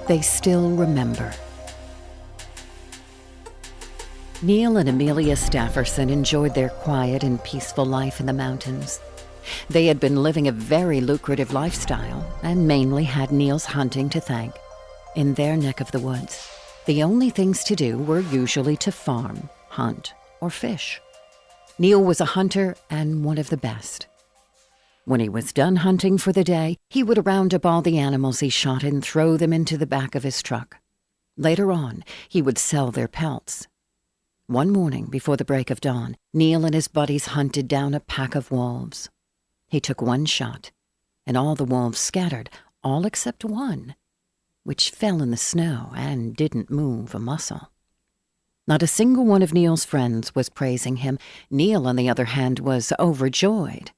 They still remember. Neil and Amelia Stafferson enjoyed their quiet and peaceful life in the mountains. They had been living a very lucrative lifestyle and mainly had Neil's hunting to thank. In their neck of the woods, the only things to do were usually to farm, hunt, or fish. Neil was a hunter and one of the best. When he was done hunting for the day, he would round up all the animals he shot and throw them into the back of his truck. Later on, he would sell their pelts. One morning before the break of dawn, Neil and his buddies hunted down a pack of wolves. He took one shot, and all the wolves scattered, all except one, which fell in the snow and didn't move a muscle. Not a single one of Neil's friends was praising him. Neil, on the other hand, was overjoyed.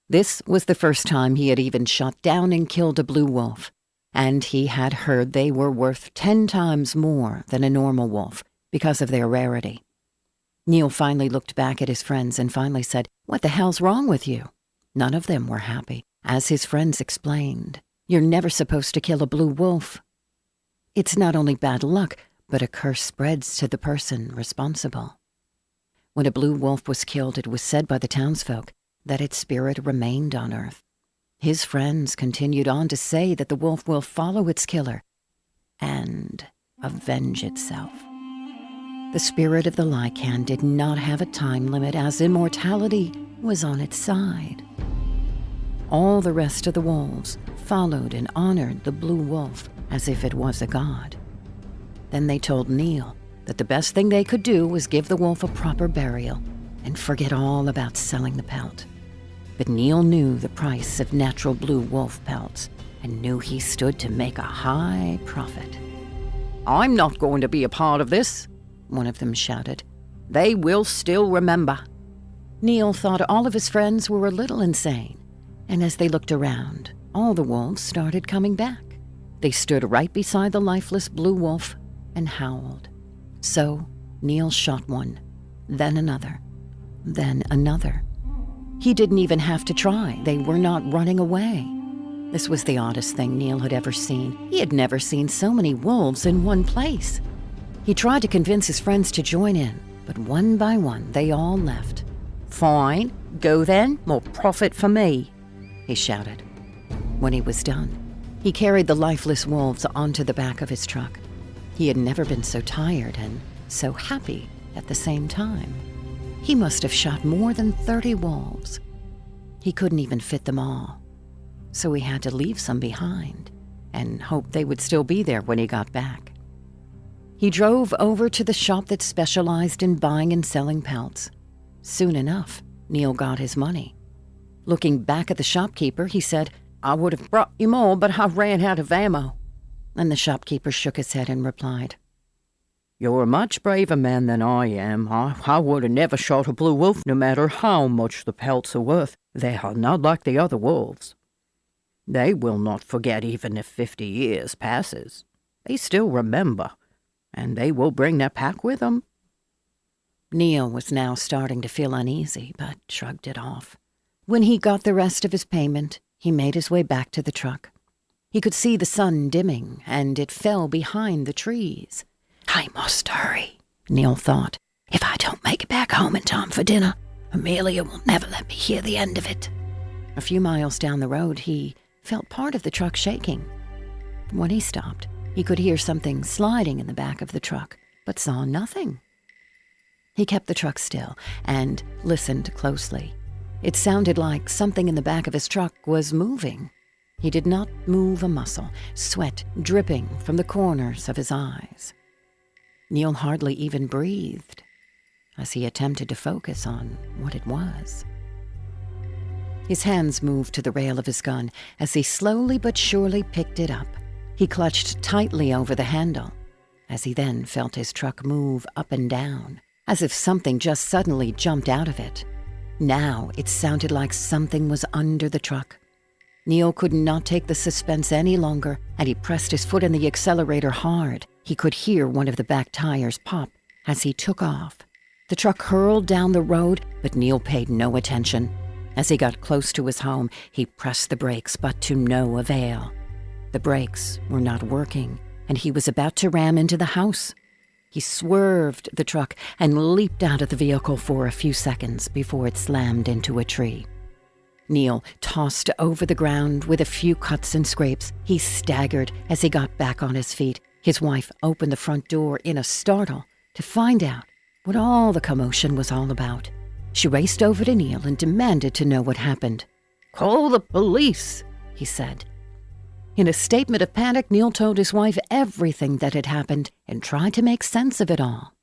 This was the first time he had even shot down and killed a blue wolf, and he had heard they were worth 10 times more than a normal wolf because of their rarity. Neil finally looked back at his friends and finally said, "What the hell's wrong with you?" None of them were happy. As his friends explained, "You're never supposed to kill a blue wolf. It's not only bad luck, but a curse spreads to the person responsible." When a blue wolf was killed, it was said by the townsfolk that its spirit remained on Earth. His friends continued on to say that the wolf will follow its killer and avenge itself. The spirit of the Lycan did not have a time limit, as immortality was on its side. All the rest of the wolves followed and honored the blue wolf as if it was a god. Then they told Neil that the best thing they could do was give the wolf a proper burial and forget all about selling the pelt. But Neil knew the price of natural blue wolf pelts and knew he stood to make a high profit. "I'm not going to be a part of this," one of them shouted. "They will still remember." Neil thought all of his friends were a little insane, and as they looked around, all the wolves started coming back. They stood right beside the lifeless blue wolf and howled. So Neil shot one, then another, then another. He didn't even have to try. They were not running away. This was the oddest thing Neil had ever seen. He had never seen so many wolves in one place. He tried to convince his friends to join in, but one by one they all left. "Fine, go then, more profit for me," he shouted. When he was done, he carried the lifeless wolves onto the back of his truck. He had never been so tired and so happy at the same time. He must have shot more than 30 wolves. He couldn't even fit them all, so he had to leave some behind and hope they would still be there when he got back. He drove over to the shop that specialized in buying and selling pelts. Soon enough, Neil got his money. Looking back at the shopkeeper, he said, "I would have brought you more, but I ran out of ammo." And the shopkeeper shook his head and replied, "You're a much braver man than I am. I would have never shot a blue wolf, no matter how much the pelts are worth. They are not like the other wolves. They will not forget even if 50 years passes. They still remember, and they will bring their pack with them." Neil was now starting to feel uneasy, but shrugged it off. When he got the rest of his payment, he made his way back to the truck. He could see the sun dimming, and it fell behind the trees. "I must hurry," Neil thought. "If I don't make it back home in time for dinner, Amelia will never let me hear the end of it." A few miles down the road, he felt part of the truck shaking. When he stopped, he could hear something sliding in the back of the truck, but saw nothing. He kept the truck still and listened closely. It sounded like something in the back of his truck was moving. He did not move a muscle, sweat dripping from the corners of his eyes. Neil hardly even breathed as he attempted to focus on what it was. His hands moved to the rail of his gun as he slowly but surely picked it up. He clutched tightly over the handle as he then felt his truck move up and down, as if something just suddenly jumped out of it. Now it sounded like something was under the truck. Neil could not take the suspense any longer, and he pressed his foot in the accelerator hard. He could hear one of the back tires pop as he took off. The truck hurled down the road, but Neil paid no attention. As he got close to his home, he pressed the brakes, but to no avail. The brakes were not working, and he was about to ram into the house. He swerved the truck and leaped out of the vehicle for a few seconds before it slammed into a tree. Neil tossed over the ground with a few cuts and scrapes. He staggered as he got back on his feet. His wife opened the front door in a startle to find out what all the commotion was all about. She raced over to Neil and demanded to know what happened. "Call the police," he said. In a statement of panic, Neil told his wife everything that had happened and tried to make sense of it all.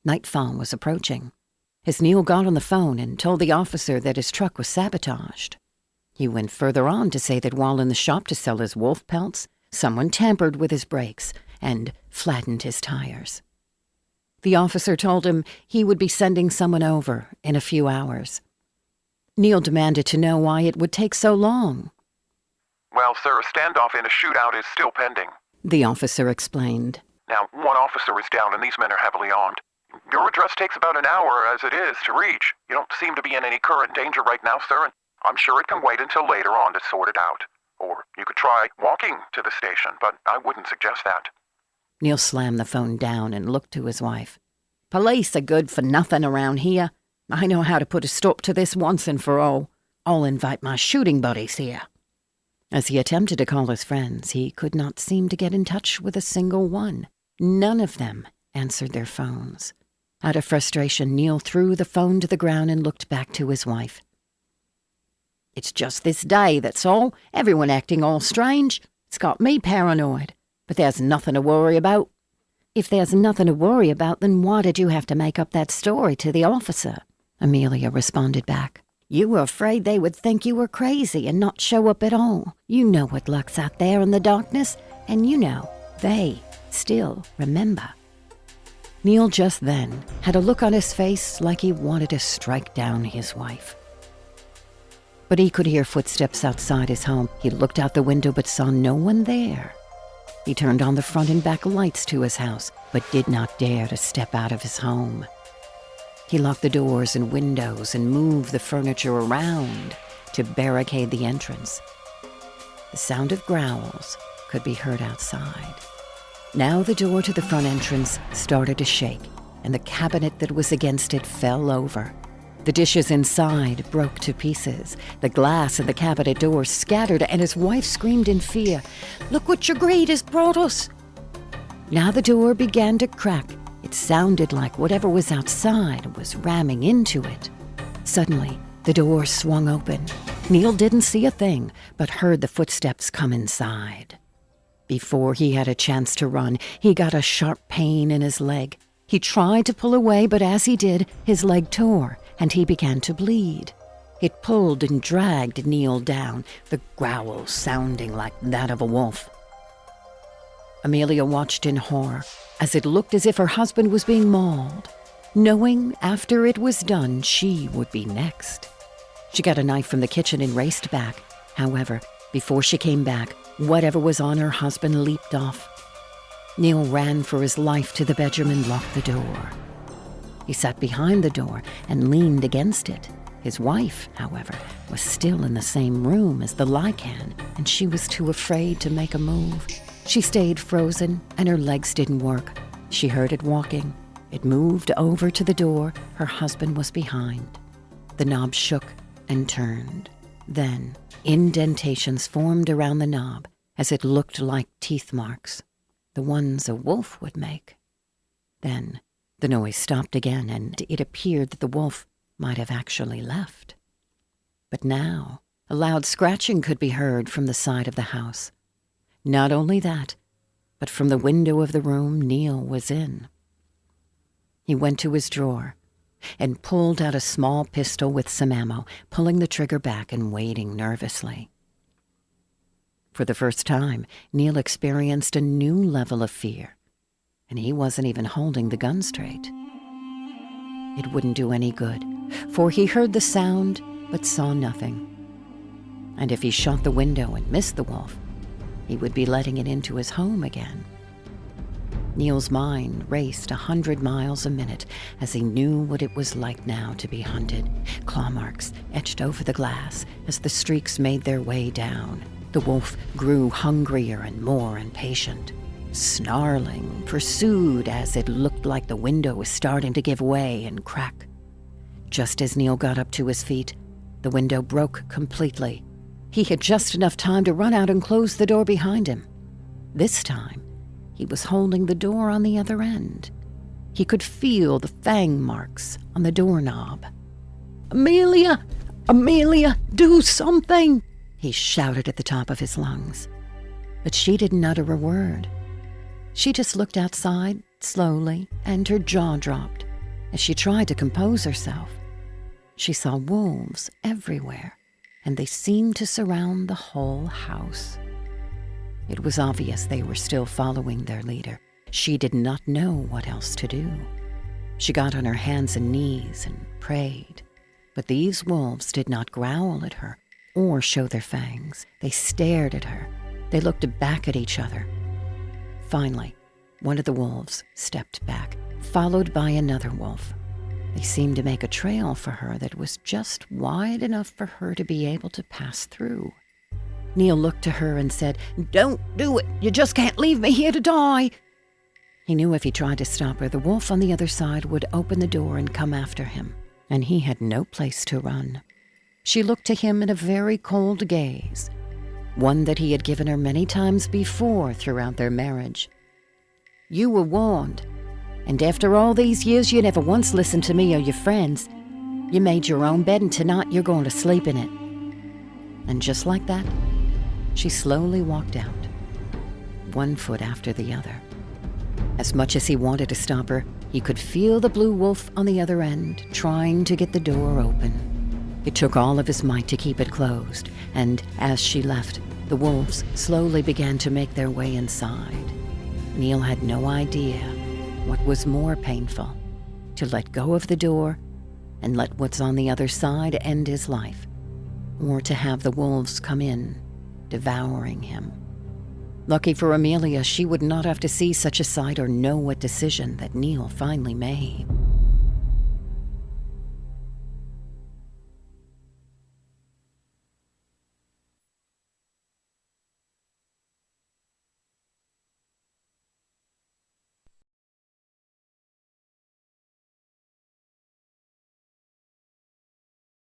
Nightfall was approaching as Neil got on the phone and told the officer that his truck was sabotaged. He went further on to say that while in the shop to sell his wolf pelts, someone tampered with his brakes and flattened his tires. The officer told him he would be sending someone over in a few hours. Neil demanded to know why it would take so long. "Well, sir, a standoff and a shootout is still pending," the officer explained. "Now, one officer is down and these men are heavily armed. Your address takes about an hour as it is to reach. You don't seem to be in any current danger right now, sir, and I'm sure it can wait until later on to sort it out. Or you could try walking to the station, but I wouldn't suggest that." Neil slammed the phone down and looked to his wife. "Police are good for nothing around here. I know how to put a stop to this once and for all. I'll invite my shooting buddies here." As he attempted to call his friends, he could not seem to get in touch with a single one. None of them answered their phones. Out of frustration, Neil threw the phone to the ground and looked back to his wife. "It's just this day, that's all. Everyone acting all strange. It's got me paranoid. But there's nothing to worry about." "If there's nothing to worry about, then why did you have to make up that story to the officer?" Amelia responded back. "You were afraid they would think you were crazy and not show up at all. You know what lurks out there in the darkness, and you know they still remember." Neil just then had a look on his face like he wanted to strike down his wife. But he could hear footsteps outside his home. He looked out the window but saw no one there. He turned on the front and back lights to his house, but did not dare to step out of his home. He locked the doors and windows and moved the furniture around to barricade the entrance. The sound of growls could be heard outside. Now the door to the front entrance started to shake, and the cabinet that was against it fell over. The dishes inside broke to pieces. The glass in the cabinet door scattered, and his wife screamed in fear, "Look what your greed has brought us!" Now the door began to crack. It sounded like whatever was outside was ramming into it. Suddenly, the door swung open. Neil didn't see a thing, but heard the footsteps come inside. Before he had a chance to run, he got a sharp pain in his leg. He tried to pull away, but as he did, his leg tore, and he began to bleed. It pulled and dragged Neil down, the growl sounding like that of a wolf. Amelia watched in horror as it looked as if her husband was being mauled, knowing after it was done she would be next. She got a knife from the kitchen and raced back. However, before she came back, whatever was on her husband leaped off. Neil ran for his life to the bedroom and locked the door. He sat behind the door and leaned against it. His wife, however, was still in the same room as the Lycan, and she was too afraid to make a move. She stayed frozen, and her legs didn't work. She heard it walking. It moved over to the door. Her husband was behind. The knob shook and turned. Then, indentations formed around the knob as it looked like teeth marks, the ones a wolf would make. Then, the noise stopped again, and it appeared that the wolf might have actually left. But now, a loud scratching could be heard from the side of the house. Not only that, but from the window of the room Neil was in. He went to his drawer and pulled out a small pistol with some ammo, pulling the trigger back and waiting nervously. For the first time, Neil experienced a new level of fear, and he wasn't even holding the gun straight. It wouldn't do any good, for he heard the sound but saw nothing. And if he shot the window and missed the wolf, he would be letting it into his home again. Neil's mind raced 100 miles a minute as he knew what it was like now to be hunted. Claw marks etched over the glass as the streaks made their way down. The wolf grew hungrier and more impatient. snarling, pursued as it looked like the window was starting to give way and crack. Just as Neil got up to his feet, the window broke completely. He had just enough time to run out and close the door behind him. This time, he was holding the door on the other end. He could feel the fang marks on the doorknob. "Amelia! Amelia, do something!" he shouted at the top of his lungs. But she didn't utter a word. She just looked outside slowly, and her jaw dropped as she tried to compose herself. She saw wolves everywhere, and they seemed to surround the whole house. It was obvious they were still following their leader. She did not know what else to do. She got on her hands and knees and prayed. But these wolves did not growl at her or show their fangs. They stared at her. They looked back at each other. Finally, one of the wolves stepped back, followed by another wolf. They seemed to make a trail for her that was just wide enough for her to be able to pass through. Neil looked to her and said, "Don't do it! You just can't leave me here to die!" He knew if he tried to stop her, the wolf on the other side would open the door and come after him, and he had no place to run. She looked to him in a very cold gaze, one that he had given her many times before throughout their marriage. "You were warned, and after all these years you never once listened to me or your friends. You made your own bed and tonight you're going to sleep in it." And just like that, she slowly walked out, one foot after the other. As much as he wanted to stop her, he could feel the blue wolf on the other end, trying to get the door open. It took all of his might to keep it closed, and as she left, the wolves slowly began to make their way inside. Neil had no idea what was more painful, to let go of the door and let what's on the other side end his life, or to have the wolves come in, devouring him. Lucky for Amelia, she would not have to see such a sight or know what decision that Neil finally made.